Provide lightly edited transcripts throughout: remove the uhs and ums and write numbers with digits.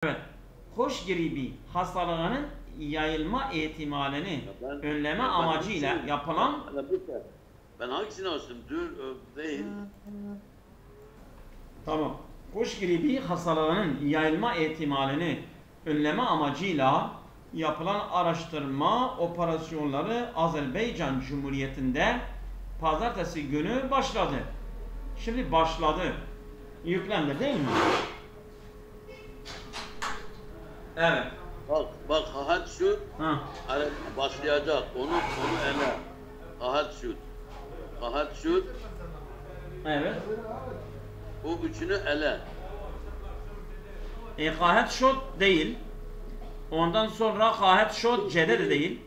Evet. Hoş gribi hastalığının yayılma ihtimalini önleme amacıyla yapılan Ben hangisini açtım? Dün değil. tamam. Hoş gribi hastalığının yayılma ihtimalini önleme amacıyla yapılan araştırma operasyonları Azerbaycan Cumhuriyeti'nde pazartesi günü başladı. Şimdi başladı. Yüklendi değil mi? Evet. Bak Hahat şu Ha. başlayacak. Onu ele. Hahat şu. Evet. O üçünü ele. Kahet şot değil. Ondan sonra kahet şot cede de değil.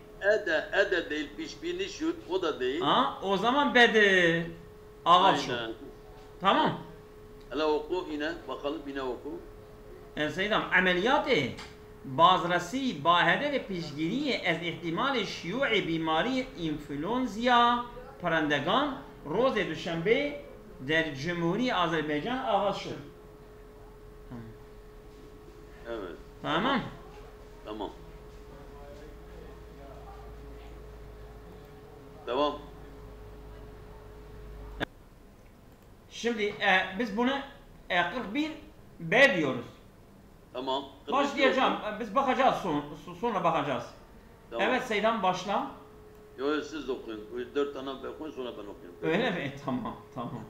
Ede değil. Pişbini şut. O da değil. Ha, o zaman bedi. Ağaç şot. Tamam. Hele oku yine. Bakalım yine oku. Seydam ameliyatı بازرسی با هدف پیشگیری از احتمال شیوع بیماری اینفلونزیا پرندگان روز دوشنبه در جمهوری آذربایجان آغاز شد. Evet. Tamam. Tamam. Devam. Şimdi biz bunu 41 B diyoruz. Tamam. Başlayacağım. Biz bakacağız sonra bakacağız. Tamam. Evet Seydam başla. Yok siz okuyun. 4 tane okuyun sonra ben okuyayım. Öyle mi? Tamam.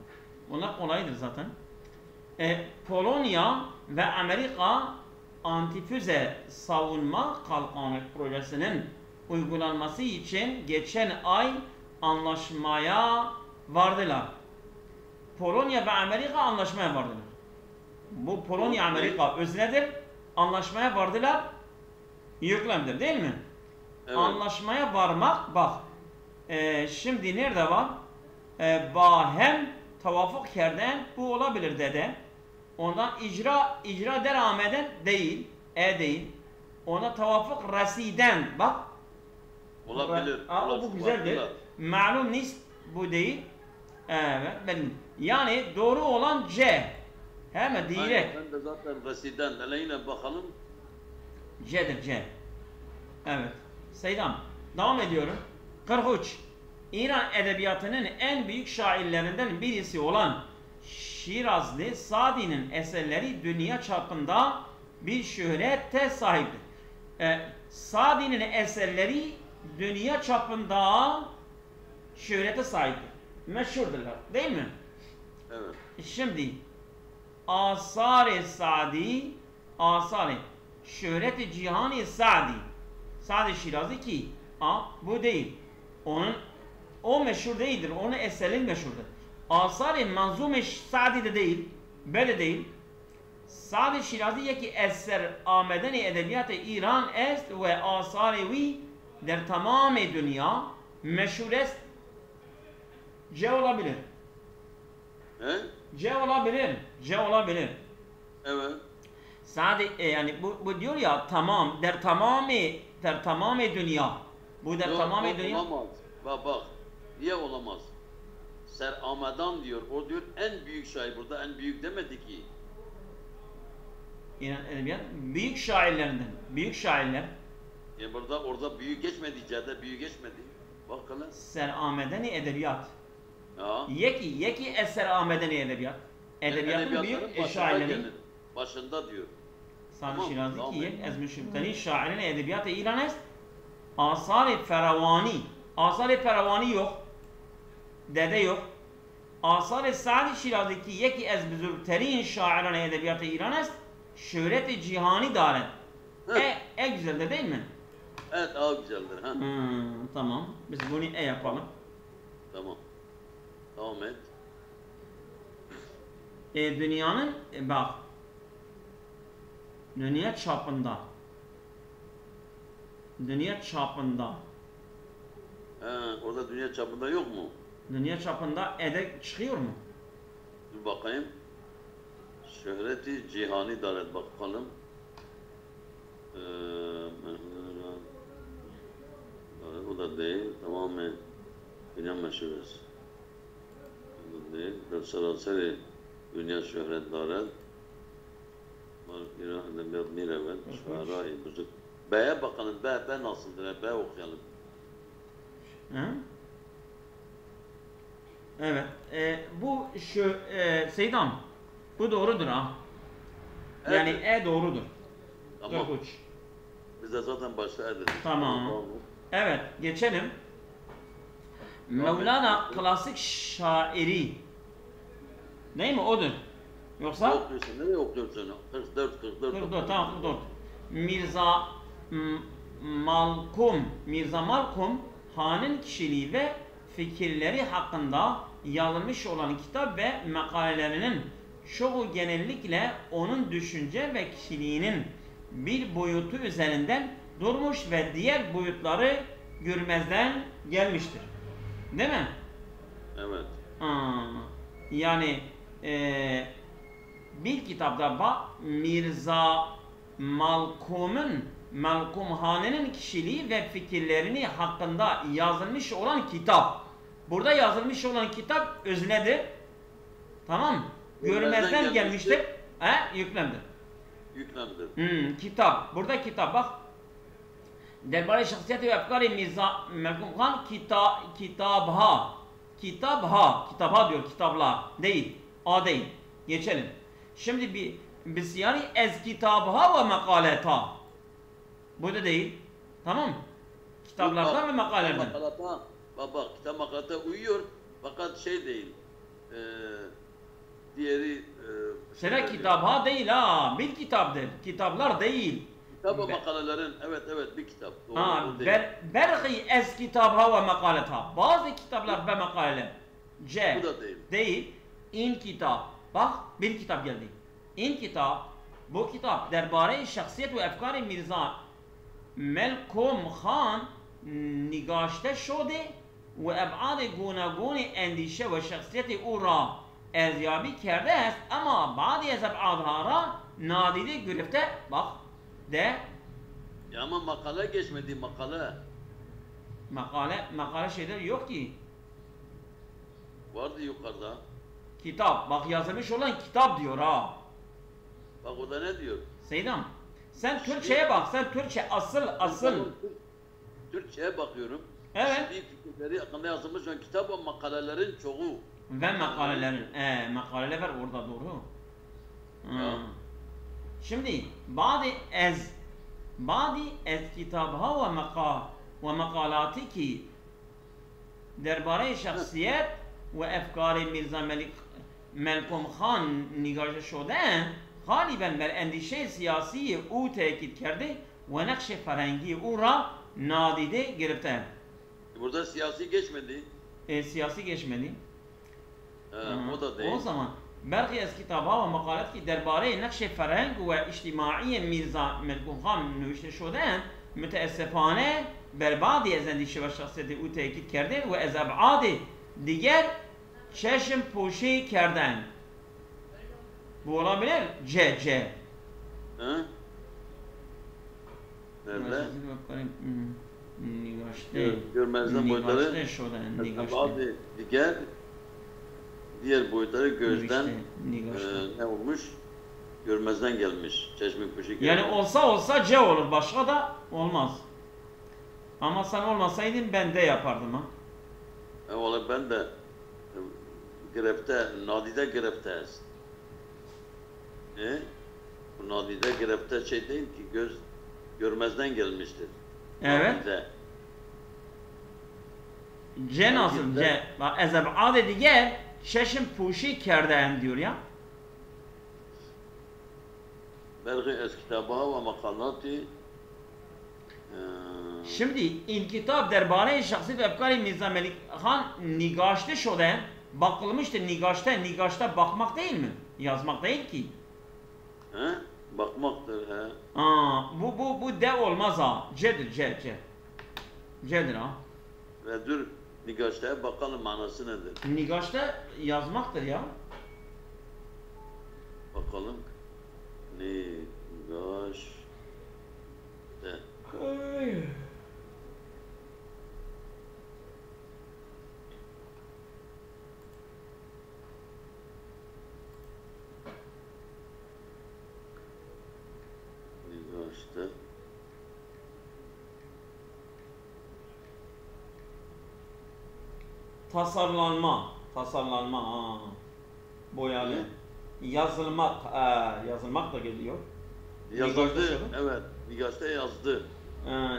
Onlar kolaydır zaten. Polonya ve Amerika antifüze savunma kalkanı projesinin uygulanması için geçen ay anlaşmaya vardılar. Polonya ve Amerika anlaşmaya vardılar. Bu Polonya Amerika öznedir. Anlaşmaya vardılar. Yüklemdir değil mi? Evet. Anlaşmaya varmak bak. Şimdi nerede var? Bahem tavafuk kerden bu olabilir dede. Ondan icra derameden değil. Değil. Ona tavafuk residen bak. Olabilir. Bu güzeldir. Malum nis bu değil. Evet. Yani doğru olan C. Hemen direkt. Ben de zaten residen. Hele yine bakalım. C'dir C. Evet. Seydam. Devam ediyorum. 43. İran edebiyatının en büyük şairlerinden birisi olan Şirazlı Sadi'nin eserleri dünya çapında bir şöhrete sahiptir. Sadi'nin eserleri dünya çapında şöhrete sahiptir. Meşhurdurlar. Değil mi? Evet. Şimdi Asar-ı Sadi Asar-ı Şöhret-i Cihani Sadi Sadi Şirazi ki bu değil. O meşhur değildir. Onun eseri meşhurdur. Asar-ı Manzum-ı Sadi de değil. Böyle değil. Sadi Şirazi yeki eser ameden edebiyat İran est ve asar-ı vi der tamam dünya meşhur est. C olabilir. He? C olabilir. Evet. Sadece yani bu diyor ya tamam der tamamı dünya. Bu der tamamı dünya. Olamaz. Bak. Niye olamaz? Seramadan diyor. O diyor en büyük şair. Burada en büyük demedi ki. İran edebiyat büyük şairlerinden. Büyük şairler. Orada büyük geçmedi. C'de büyük geçmedi. Bak hele. Seramedeni edebiyat. Ya. Yeki eser amedeni edebiyat. Edebiyatın büyük şairleri. Başında diyor. Sadi Şirazi ki yek ez müşriklerin şairin edebiyat İran est. Asar-ı Feravani. Asar-ı Feravani yok. Dede yok. Asar-ı Sadi Şirazi ki yeki ez büzürterin şairin edebiyat İran est. Şöhret-i cihani daret. Güzeldir değil mi? Evet güzeldir. Ha. Tamam. Biz bunu yapalım. Tamam. Devam et. Dünyanın bak. Dünya çapında. Orada dünya çapında yok mu? Dünya çapında çıkıyor mu? Dur bakayım. Şöhreti cihani daret bakalım. O da değil. Tamamen dünya meşhuresi. O da değil. Saraseri dünya şöhret daret. Mirevet, Şuara-i Buzuk. B'ye bakalım. B nasıldır? B okuyalım. Hı? Evet. Bu şu Seydan. Bu doğrudur ha. Yani Evet. doğrudur. Tamam. 43. Biz de zaten başta dedik. Tamam. Evet. Geçelim. Mevlana klasik şairi. Değil mi? Odur. Yoksa? Okuyorsun. Nereye okuyorsun? 44. 44. Tamam 44. Mirza Mirza Malkum Han'ın kişiliği ve fikirleri hakkında yazılmış olan kitap ve makalelerinin çoğu genellikle onun düşünce ve kişiliğinin bir boyutu üzerinden durmuş ve diğer boyutları görmezden gelmiştir. Değil mi? Evet. Yani bir kitapta bak Mirza Malkum Han'ın kişiliği ve fikirlerini hakkında yazılmış olan kitap. Burada yazılmış olan kitap öznedir. Tamam mı? Görmezden gelmiştir. Yüklemdir. Yüklemdir. Kitap. Burada kitap bak. Derbare şahsiyeti ve efkari Mirza Malkum Han kitapha diyor, kitaplar değil. A değil. Geçelim. Şimdi biz yani ez kitabha ve makaleta. Bu da değil. Tamam mı? Kitaplardan ve makalelerden. Bak kitap makalete uyuyor fakat şey değil. Diğeri Sıra kitabha değil ha. Bir kitaptır. Kitaplar değil. Kitap ve makalelerin evet bir kitap. Berhi ez kitabha ve makaleta. Bazı kitaplar ve makaleler. C. Bu da değil. Değil. İn kitap. Bak bir kitap geldi. İn kitap. Bu kitap derbare şahsiyet ve efkar Mirza Malkum Han نگاشته شده و ابعاد گوناگون اندیشه و شخصیت او را ارزیابی کرده است اما بعضی از ابعادها را نادیده گرفته bak de ya ama makale geçmedi makale şeyler yok ki vardı yukarıda kitap bak yazılmış olan kitap diyor ha bak o da ne diyor Seydam sen Türkçe'ye bak sen Türkçe asıl Türkçe'ye bakıyorum. Evet. Fikirleri hakkında yazılmış olan kitap ve makalelerin çoğu. Ve makalelerin. Makaleler var orada doğru. Şimdi bazı ez kitabha ve makalati ki derbare şahsiyet ve efkari Mirza Malkum Han nigahte şode galiben ber endişe siyasi o tekit kerdi ve nakş farengi o ra nadide girifte. Burada siyasi geçmedi. Siyasi geçmedi. O da değil. O zaman برخی از کتاب‌ها و مقالات که درباره نقش فرهنگ و اجتماعی میرزا ملکم خان نوشته شده‌اند متأسفانه بر بعضی از اندیشه و شخصیت او تاکید کرده و از ابعاد دیگر چشم پوشی کردند. Bu olabilir. C. Nerede? Nigaşte. Görmezden boyutları. Nigaşte. Diğer boyutları gözden ne olmuş? Görmezden gelmiş. Çeşme kuşu gelmiş. Yani olsa C olur. Başka da olmaz. Ama sen olmasaydın ben de yapardım ha. Vallahi ben de nadide grefteyiz. Bu nadide grefte şey değil ki görmezden gelmiştir. Evet. Nadide. C nasıl? C. Bak ezeb'ad diğer çeşim puşi kerden diyor ya. Belki eskitabha ve makalati Şimdi in kitap derbane şahsi ve efkari Mirza Melik Han nigaşte şoden bakılmıştır nigaşta bakmak değil mi? Yazmak değil ki. Bakmaktır Bu de olmaz ha. C'dir C. C'dir ha. Ve dur nigaştaya bakalım manası nedir? Nigaşta yazmaktır ya. Bakalım. Nigaş de. karıştı. Tasarlanma. Tasarlanma. Boyalı. Yazılmak. Yazılmak da geliyor. Yazıldı. Evet. Nigaş'ta yazdı.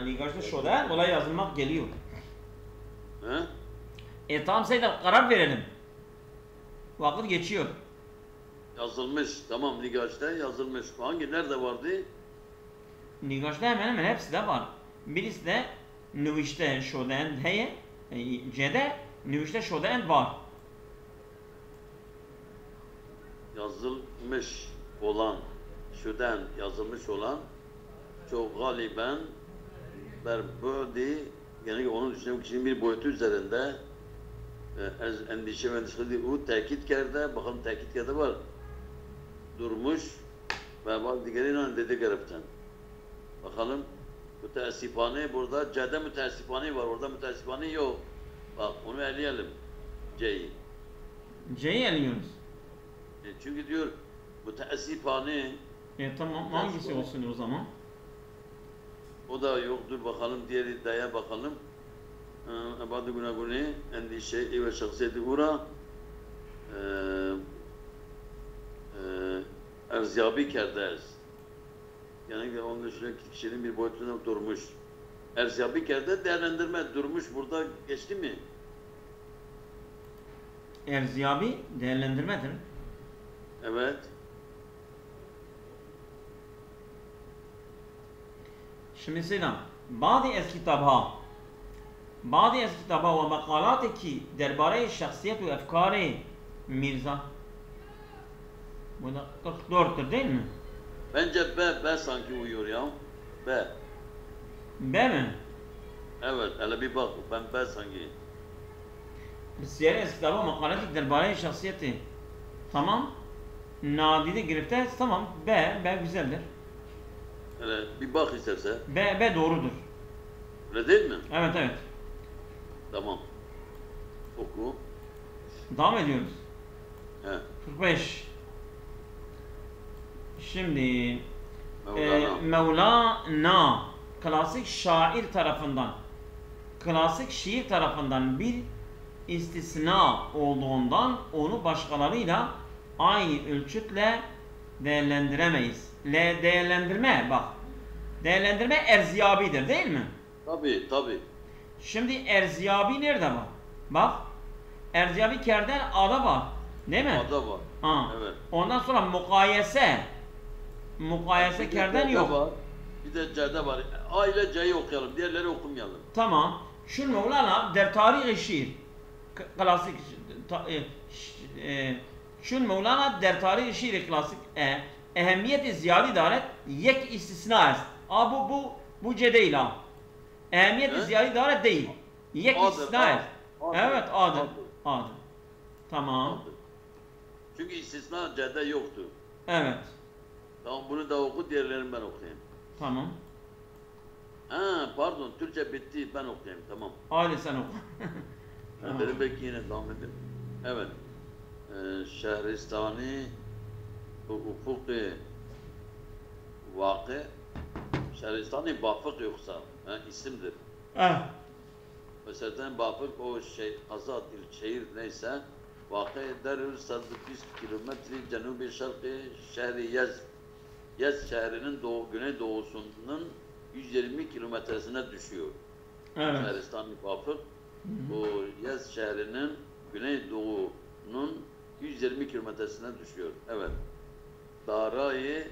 Nigaş'ta şöyle. Olay yazılmak geliyor. He? Tamam Seyda karar verelim. Vakit geçiyor. Yazılmış. Tamam Nigaş'ta yazılmış. Hangi? Nerede vardı? Nigaş'ta hemen hemen hepsi de var. Birisi de nüvişte şöyle heye. C'de nüvişte şöyle var. Yazılmış olan, şuradan yazılmış olan çok galiben berbödi, yani onun düşünen kişinin bir boyutu üzerinde endişe ve endişeli o tekit kerde, bakalım tekit kerde var, durmuş ve bak diğeriyle dedi garipten. Bakalım müteessifane burada, C'de müteessifane var, orada müteessifane yok. Bak onu eleyelim, C'yi. C'yi eliyoruz. Çünkü diyor müteessifane. Tamam hangisi olsun o zaman? O da yoktur bakalım diğer iddiaya bakalım. Abadı günaguni endişe ve şahsiyeti ura erziyabi kerdez. Yani onun dışında kişinin bir boyutunda durmuş. Erziyabi kerde değerlendirme durmuş burada geçti mi? Erziyabi değerlendirmedir. Evet. Şimdi Selam, bazı eski kitapha ve makalatı ki derbare şahsiyet ve efkari Mirza. Bu da 44'tür değil mi? Bence B sanki uyuyor ya. B. B mi? Evet, hele bir bak. Ben B sanki. Siyar eski kitapha makalatı derbare şahsiyeti. Tamam. Nadide girifte tamam. B güzeldir. Hele bir bak isterse. B doğrudur. Öyle değil mi? Evet. Tamam. Oku. Devam ediyoruz. He. 45. Şimdi Mevlana. Mevlana klasik şiir tarafından bir istisna olduğundan onu başkalarıyla aynı ölçütle değerlendiremeyiz. Değerlendirme bak. Değerlendirme erziyabidir değil mi? Tabii. Şimdi erziyabi nerede var? Bak. Erziyabi kerden A'da var. Değil mi? A'da var. Evet. Ondan sonra mukayese kerden yok. Var. Bir de C'de var. A ile C'yi okuyalım. Diğerleri okumayalım. Tamam. Şu Mevlana der tarih-i şiir. Klasik şu Mevlana der tarih-i şiir klasik ehemmiyeti ziyadi daret yek istisna est. Bu C değil ha. Ehemmiyeti ziyadi daret değil. Yek istisna est. Evet A'dır. Tamam. A'dır. Çünkü istisna C'de yoktu. Evet. Tamam bunu da oku, diğerlerini ben okuyayım. Tamam. Pardon, Türkçe bitti, ben okuyayım, tamam. Hadi sen oku. Tamam. Dedim belki yine devam edeyim. Evet. Şehristani Ufuk-i Vakı Şehristani Bafık yoksa isimdir. Mesela Bafık o azad şehir neyse Vakı derül 120 kilometre cenubi şarkı şehri Yez şehrinin güneydoğusunun 120 kilometresine düşüyor. Evet. Şehristani Bafık bu Yez şehrinin güneydoğunun 120 kilometresine düşüyor. Evet. Darai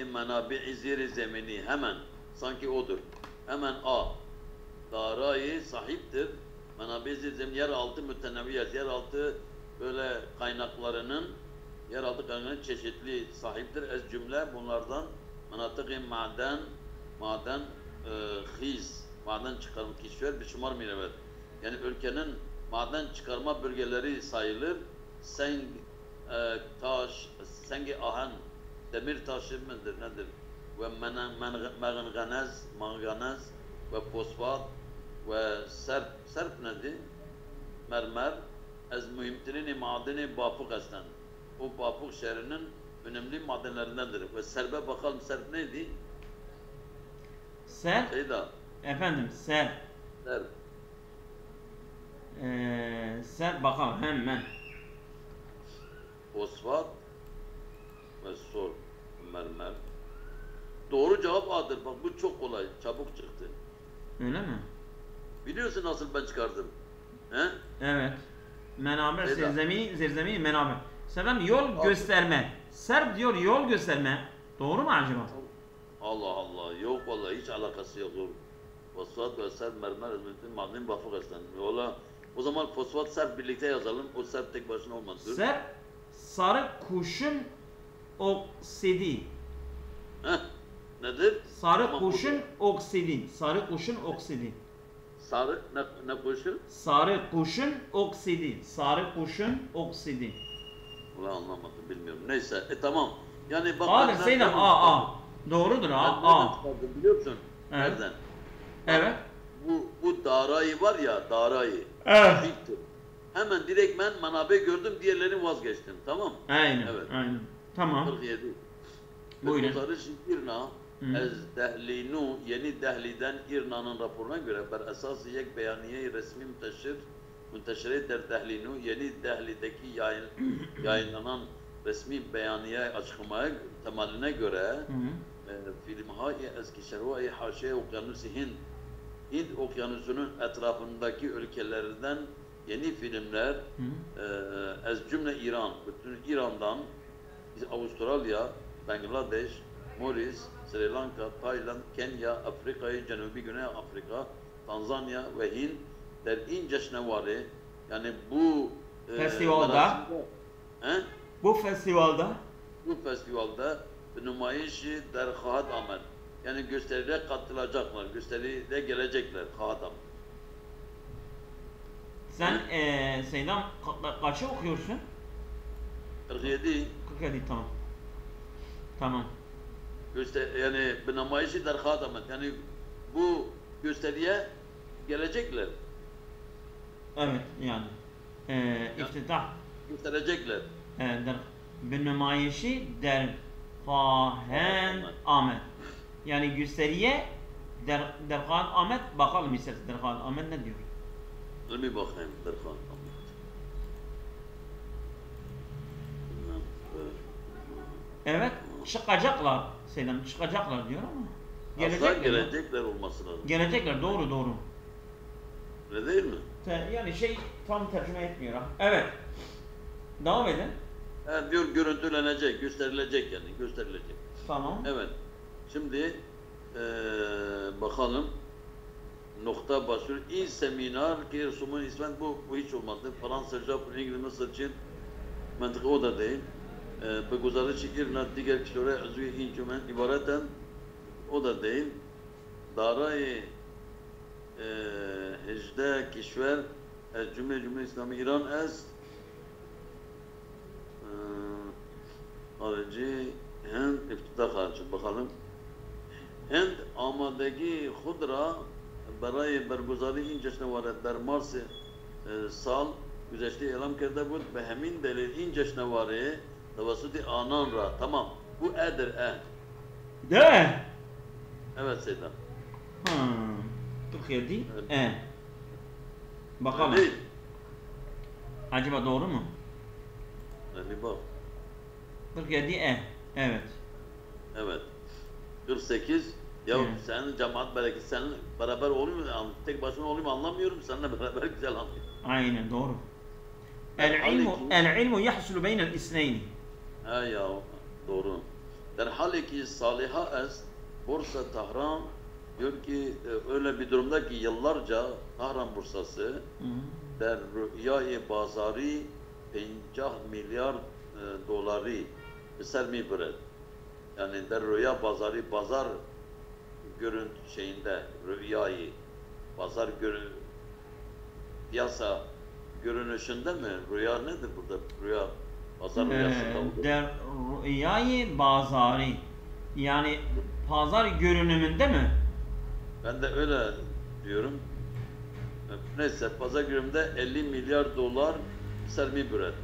menabi zir zemini hemen sanki odur. Hemen A. Darai sahiptir. Menabi zir zemini yeraltı mütenevviyet. Yeraltı böyle kaynaklarının çeşitli sahiptir. Ez cümle bunlardan menatık-ı maden hiz maden çıkarma kişiler bir şumar minevet. Yani ülkenin maden çıkarma bölgeleri sayılır. Sengi ahen, demir taşı mıdır nedir? Ve manganez ve fosfat ve serp nedir? Mermer. Ez mühimtirini madeni Bafık esten. O Bafık şehrinin önemli madenlerindendir. Ve serbe bakalım, serb neydi? Ser, Seyda. efendim ser. Serb. Ser bakalım hemen. Fosfat ve sor mermer. Doğru cevap A'dır. Bak bu çok kolay. Çabuk çıktı. Öyle mi? Biliyorsun nasıl ben çıkardım. He? Evet. Menaber, Seyda. zerzemi, menaber. Selam yol gösterme. Serb diyor yol gösterme. Doğru mu acaba? Allah Allah. Yok vallahi hiç alakası yok. Fosfat ve serb mermer hizmetin maden vafık aslan. Yola o zaman fosfat serb birlikte yazalım. O serb tek başına olmaz. Dur. Serb sarı kuşun oksidi. Heh. Nedir? Sarı Tamam, kuşun oksidi. Sarı kuşun oksidi. Sarı ne kuşu? Sarı kuşun oksidi. Sarı kuşun oksidi. Ulan anlamadım bilmiyorum. Neyse tamam. Yani bak A'dır Seydam. A. Doğrudur A. Biliyor musun? Evet. Nereden? Evet. Bu darayı var ya, darayı. Evet. Fiktir. Hemen direkt ben manabe gördüm, diğerlerini vazgeçtim. Tamam? Aynen. Evet. Aynen. Tamam. 47. Buyurun. Kurtarış İrna ez dehlinu yeni dehliden İrna'nın raporuna göre ber esası yek beyaniye resmi münteşire der dehlinu yeni dehlideki yayınlanan resmi beyaniye açıklamaya temeline göre filmhai eski şervai haşe okyanusu Hint okyanusunun etrafındaki ülkelerden yeni filmler ez cümle İran, bütün İran'dan Avustralya, Bangladeş, Maurice, Sri Lanka, Tayland, Kenya, Afrika'yı, Cenubi Güney Afrika, Tanzanya ve Hint der inceşnevari yani bu Festivalda bu festivalde nümayişi der Khahat Ahmet yani gösteride katılacaklar, gösteride gelecekler Khahat Ahmet. Sen Seydam kaçı okuyorsun? 47 47 tamam. Tamam. Yani nümayişi der Khahat Ahmet yani bu gösteriye gelecekler. Evet yani. İftitah Gösterecekler. der benümayişi der Fahen Ahmet. Yani gösteriye Derhan Ahmet bakalım istersen Derhan Ahmet ne diyor? Bir bakayım Derhan Ahmet. Evet çıkacaklar Selam çıkacaklar diyor ama gelecekler olması lazım. Gelecekler doğru. Öyle değil mi? Yani tam tercüme etmiyor ha. Evet. Devam edin. Yani diyor görüntülenecek, gösterilecek yani gösterilecek. Tamam. Evet. Şimdi bakalım nokta başlıyor. İl seminer ki sumun ismen bu hiç olmadı. Fransızca, İngilizce, Mısır için mantıklı o da değil. Bu guzarışı irna diğer kişilere özgü incümen ibareten o da değil. Darayı hecde kişver cümle İslami İran ez harici Hind iftida karşı bakalım. Hind amadegi khudra برای برگزاری این جشنواره در مارس سال گذشته اعلام کرده بود به همین دلیل این جشنواره توسط آنان را tamam bu e'dir De. Evet Seydam 47 evet. Bakalım. Değil. Acaba doğru mu? Bir bak. 47 evet. Evet. 48 ya Evet. senin cemaat belki senin beraber oluyor mu? Tek başına oluyor mu anlamıyorum. Seninle beraber güzel anlıyor. Aynen doğru. El-ilmu yahsulu beynel isneyni. Ha ya doğru. Der haliki Saliha Es Borsa Tahran diyor ki öyle bir durumda ki yıllarca Tahran borsası der rüyayı bazari 50 milyar doları sermi bırak. Yani der rüya bazari pazar görüntü şeyinde rüyayı pazar piyasa görünüşünde mi? Rüya nedir burada? Rüya pazar rüyasında olur. Der rüyayı bazari yani pazar görünümünde mi? Ben de öyle diyorum. Neyse pazar görünümünde 50 milyar dolar Sermi Büret.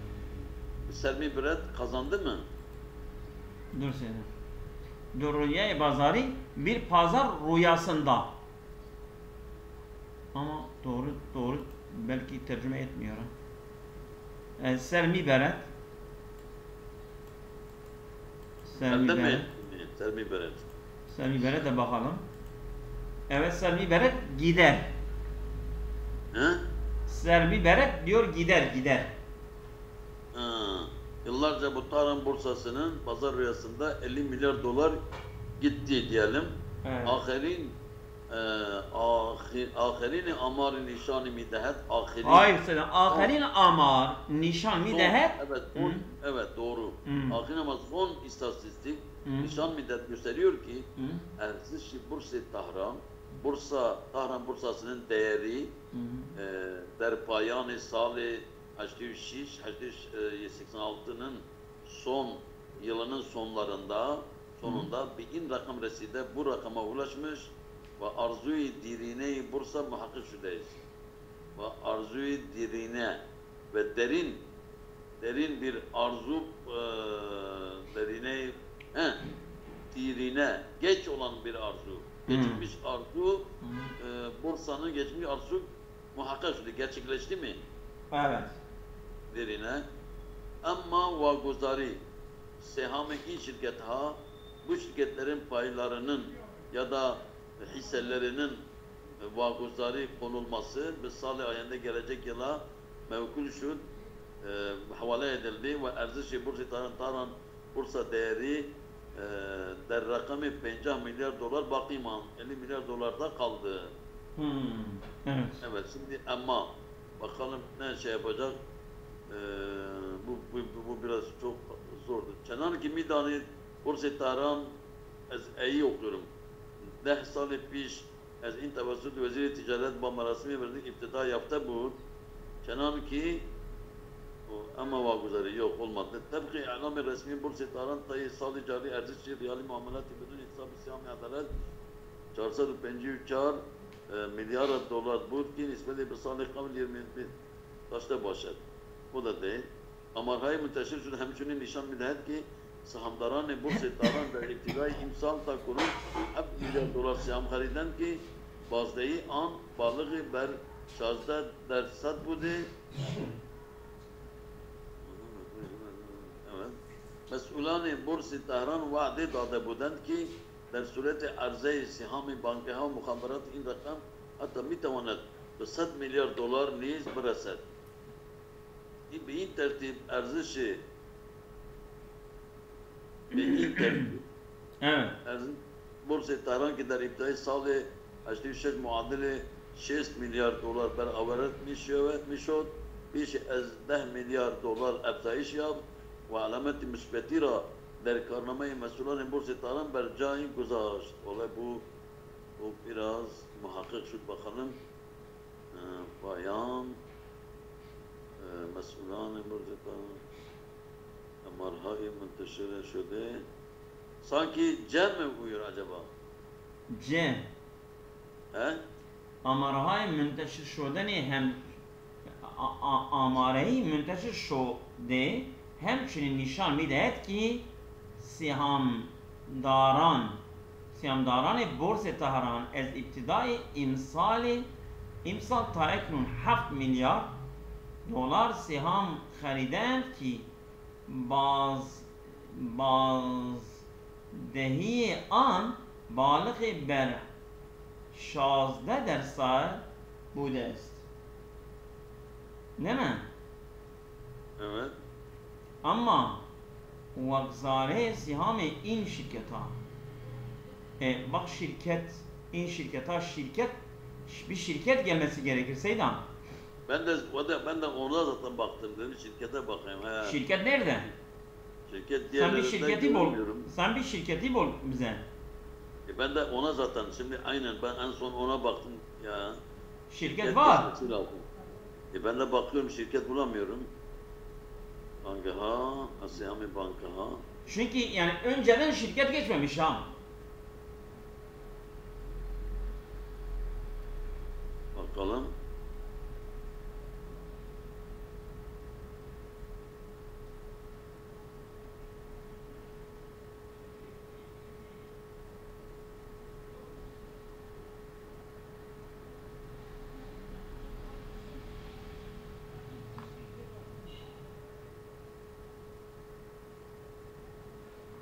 Sermi Büret kazandı mı? dur söyle. Rüya-i bazari bir pazar rüyasında. Ama doğru belki tercüme etmiyor. Selmi beret. Bende mi? Selmi Beret. Selmi beret de bakalım. Evet, Selmi beret gider. He? Selmi beret diyor gider. Ha. Yıllarca bu Tahran borsasının pazar rüyasında 50 milyar dolar gitti diyelim. Evet. Ahirini amar nişani midehet ahirin. Hayır söyle. Ahirin amar nişan midehet. Evet, evet doğru. Ahirin ama son istatistik nişan midehet gösteriyor ki Erzişi Bursa Tahran borsasının değeri der payani sali 86'nın son yılının sonunda bir rakam reside bu rakama ulaşmış ve arzuyu dirine bursa muhakkak şudeyiz. Ve arzuyu dirine ve derin bir arzu dirine geç olan bir arzu. Geçmiş arzu borsanın geçmiş arzu muhakkak şudeyiz. Gerçekleşti mi? Evet. Derine ama vaguzari sehameki şirket bu şirketlerin paylarının ya da hisselerinin vaguzari konulması bir salih ayında gelecek yıla mevkul şud havale edildi ve Erzişi Bursa Tahran Bursa değeri der rakamı 50 milyar dolar bakiman 50 milyar dolarda kaldı. Evet. Evet şimdi ama bakalım ne şey yapacak. Bu biraz çok zordu. Çenanki midani Bursa Tahran iyi okuyorum. 10 salı piş az intevasud vezir ticaret ba merasimi verdik iptida yaptı bu. Çenanki ama vaguzari yok olmadı. Tabki i'lam resmi Bursa Tahran tayı salı cari erzişi riyali muamelat bedun hesabı siyami adalet 454 milyar dolar bu ki nispeti bir salı kabul 20 kaçta başladı. Bu da değil. Amarhay müteşir şunu hemşinin nişan midehet ki sahamdaran Bursa Tahran ve iptidai imsal takurun hep milyar dolar siyam hariden ki bazdeyi an balığı ber şazda dersat budu. Evet. Mesulani Bursa Tahran vaadi dade buden ki der sureti arz-i sihami bankaha muhaberat in rakam hatta mitavanet 100 milyar dolar niz berased. بإن ترتيب أرزشي بورصة طهران که در ابتدای سال 86 معادل 6 میلیارد دلار برآورد میشد بیش از 10 میلیارد دلار افزایش یافت و علامت مثبتی را در کارنامه مسئولان بورصة طهران بر جای گذاشت. والله bu biraz muhakkak şut bakalım. Bayan مسئولان برزتا مرهای منتشره شده sanki cem mi buyur acaba? Cem. He? Amarhay منتشر شدنی هم آمارهی منتشر شده همچنین نشان میدهد که سهامداران بورس تهران از ابتدای امسال تا اکنون 7 میلیارد دلار سهام خریدند که بازدهی آن بالغ بر 16% بوده است. نه؟ Evet. Ama vagzare siham in şirketa. Bak bir şirket gelmesi gerekir Seydan. Ben de ona zaten baktım dedim şirkete bakayım. He. Şirket nerede? Şirket Sen bir şirketi bul bize. Ben de ona zaten şimdi aynen ben en son ona baktım ya. Şirket var. Ben de bakıyorum şirket bulamıyorum. Bankaha, Asiyami Bankaha. Çünkü yani önceden şirket geçmemiş ha. Bakalım.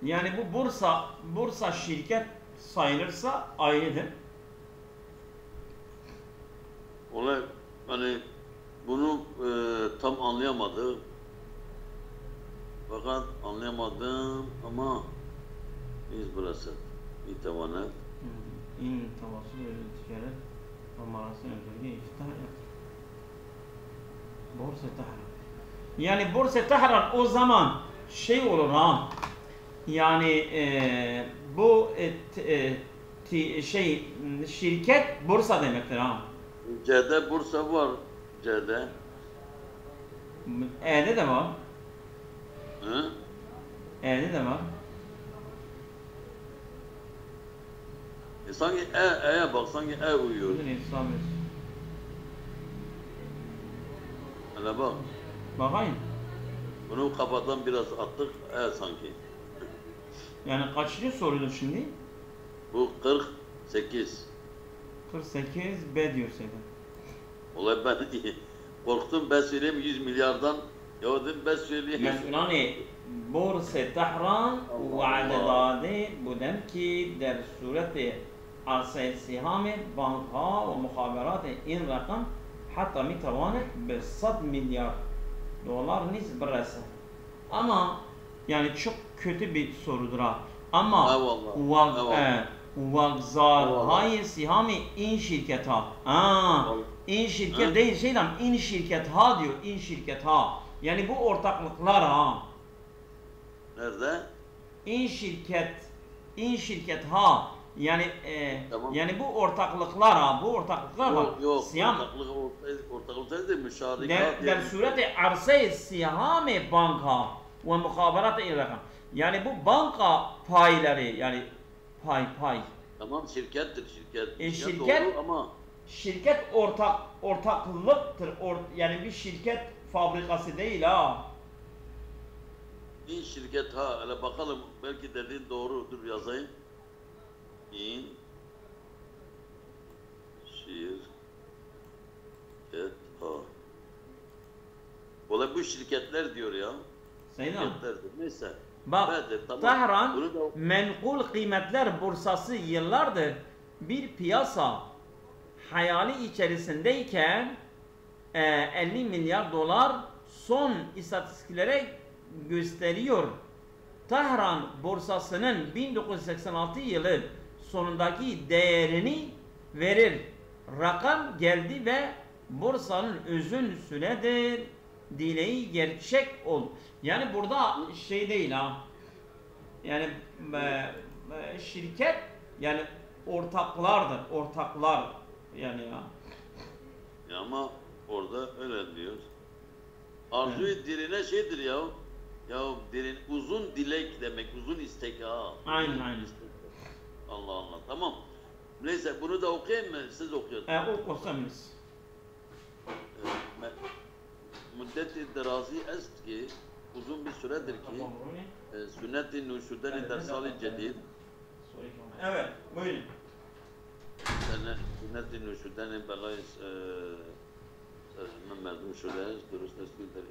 Yani bu bursa şirket sayılırsa ayrıdır. Olay hani bunu tam anlayamadı. Fakat anlayamadım ama biz burası itavanet. İn tavasıl öyle ticaret amarasını özelliği iftihar yaptı. Borsa Tahran. Yani Borsa Tahran o zaman şey olur ha. Yani bu şirket borsa demektir ha. C'de Bursa var. C'de. E'de de var. Hı? E'de de var. Sanki E'ye bak, sanki E uyuyor. Hele bak. Bakayım. Bunu kafadan biraz attık, E sanki. Yani kaçıncı sorudur şimdi? Bu 48. 48 B diyor Sedat. Olay ben korktum, ben söyleyeyim 100 milyardan. Ya dedim ben söyleyeyim. Yani Borsa Tahran وعدد بودن ki در صورت عرضه سهام بانکها و مخابرات این رقم حتی میتواند به 100 milyar dolar نیز برسه. Ama yani çok kötü bir sorudur ha. Ama vagzarhay sihami in şirket ha. İn şirket değil şeyden in şirket ha diyor. İn şirket ha. Yani bu ortaklıklar ha. Nerede? İn şirket ha. Yani tamam. yani bu ortaklıklar ha. Bu ortaklıklar var. Yok. Siyam. Ortaklıklar değil, müşarikat. Der sureti arsa sihami banka ve muhaberat rakam. Yani bu banka payları yani pay. Tamam, şirkettir şirket. Şirket doğru ama şirket ortaklıktır. Yani bir şirket fabrikası değil ha. İn şirket ha, hele bakalım belki dediğin doğrudur, yazayım. İn şirket ha. Olay bu şirketler diyor ya. Seydam. Şirketlerdir. Neyse. Bak Evet, tamam. Tahran Menkul Kıymetler Borsası yıllardır bir piyasa hayali içerisindeyken 50 milyar dolar son istatistiklere gösteriyor. Tahran borsasının 1986 yılı sonundaki değerini verir. Rakam geldi ve borsanın uzun süredir dileği gerçek ol. Yani burada şey değil ha. Yani şirket yani ortaklardır. Ortaklar yani ya. Ya ama orada öyle diyor. Arzu-i dirine şeydir ya. Ya derin uzun dilek demek, uzun istek ha. Aynen. İstek. Allah Allah. Tamam. Neyse bunu da okuyayım mı? Siz okuyorsunuz. Okursanız. Müddet-i derazi est ki uzun bir süredir ki sünnet-i nuşuden-i dersal-i cedid. Evet, buyurun. Sünnet-i nuşuden-i belâis merdum şuleş, dürüst eskildir.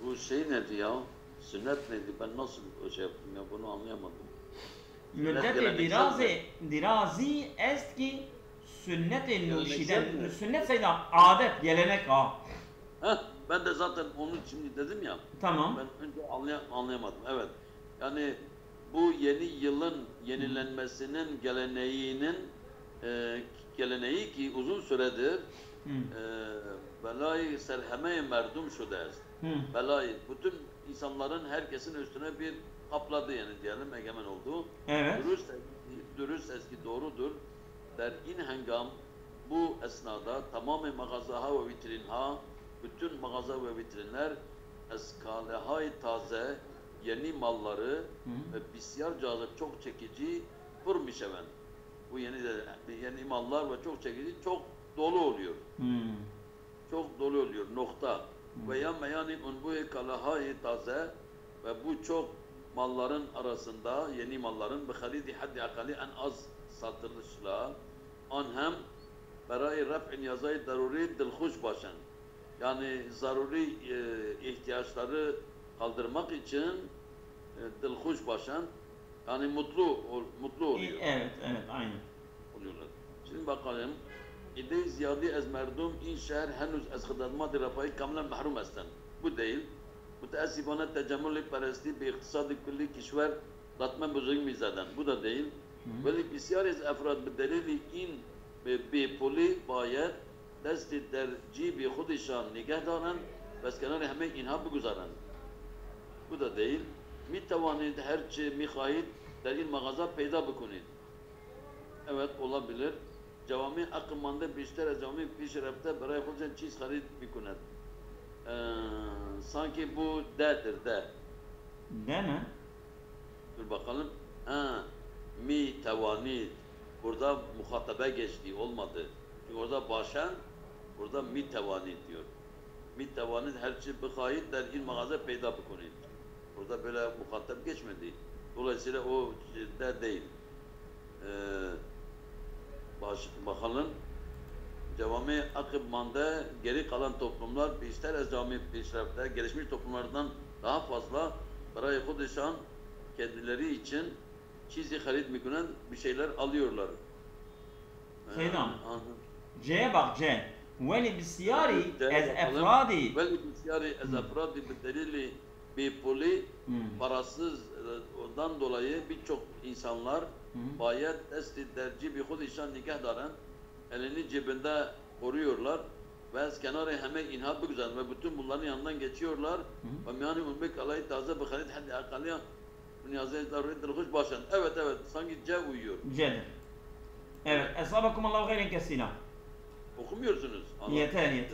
Bu şey neydi ya? Sünnet neydi? Ben nasıl şey yaptım ya? Bunu anlayamadım. Müddet-i dirazi est ki sünnet-i nuşiden. Sünnet sayıda adet, gelenek ha. Ben de zaten onu şimdi dedim ya. Tamam. Ben önce anlayamadım. Evet. Yani bu yeni yılın yenilenmesinin geleneği ki uzun süredir belayı serheme-i merdum şu ders. Belayı bütün insanların herkesin üstüne bir kapladı yani diyelim, egemen oldu. Evet. Dürüst eski doğrudur. Der in hengam bu esnada tamamen mağazaha ve vitrinha bütün mağaza ve vitrinler eskalehay taze yeni malları ve bisyar cazip çok çekici fırmışeven. Bu yeni mallar ve çok çekici çok dolu oluyor. Çok dolu oluyor nokta. Ve yani unbu kalahay taze ve bu çok malların arasında yeni malların behalidi haddi akali en az satılışla an hem berai raf'in yazayı daruri dilhuş başın. Yani zaruri ihtiyaçları kaldırmak için dilhoş başan, yani mutlu oluyor. Evet, aynen. Oluyorlar. Şimdi bakalım. İde ziyade ez merdum in şehir henüz ez hıdadma dirafayı kamlen mahrum esten. Bu değil. Müteessifane tecemmülü peresti bi iktisadi külli kişver latmen buzayım mizaden. Bu da değil. Veli bisyar ez efrad bedelili in bi poli bayet desti tercih bi hudişan nigah daran ve kenarı hemen inha bugüzaran. Bu da değil. Mi tavanid herçi mi khahid der il mağaza peyda bekunid. Evet olabilir. Cevami akımanda bişter cevami pişrefte beraya kulcan çiz harid bikunet. Sanki bu de'dir de. De mi? Dur bakalım. Mi tevanid. Burada muhatabe geçti olmadı. Çünkü orada başan burada mi tevanid diyor. Mi tevanid herçi bıkhayid der il mağaza peyda bekunid. Burada böyle muhatap geçmedi. Dolayısıyla o de değil. Bakalım. Devamı akıbmanda geri kalan toplumlar ister ezami peşrefte gelişmiş toplumlardan daha fazla parayı kudişan kendileri için çizi halit mikunen bir şeyler alıyorlar. Seydam. C'ye bak C. Veli bisyari ez efradi. Veli bisyari ez efradi bedelili bir poli parasız ondan dolayı birçok insanlar bayet esti derci bir hudişan nikah daran elini cebinde koruyorlar ve kenarı hemen inha güzel ve bütün bunların yanından geçiyorlar ve yani umbek alayı taze bıkhalit haddi akaliya niyazet daruriyet hoş başan. Evet sanki C uyuyor. C'dir. Evet. Esabakum Allahu gayren kesila. Okumuyorsunuz. Yeter.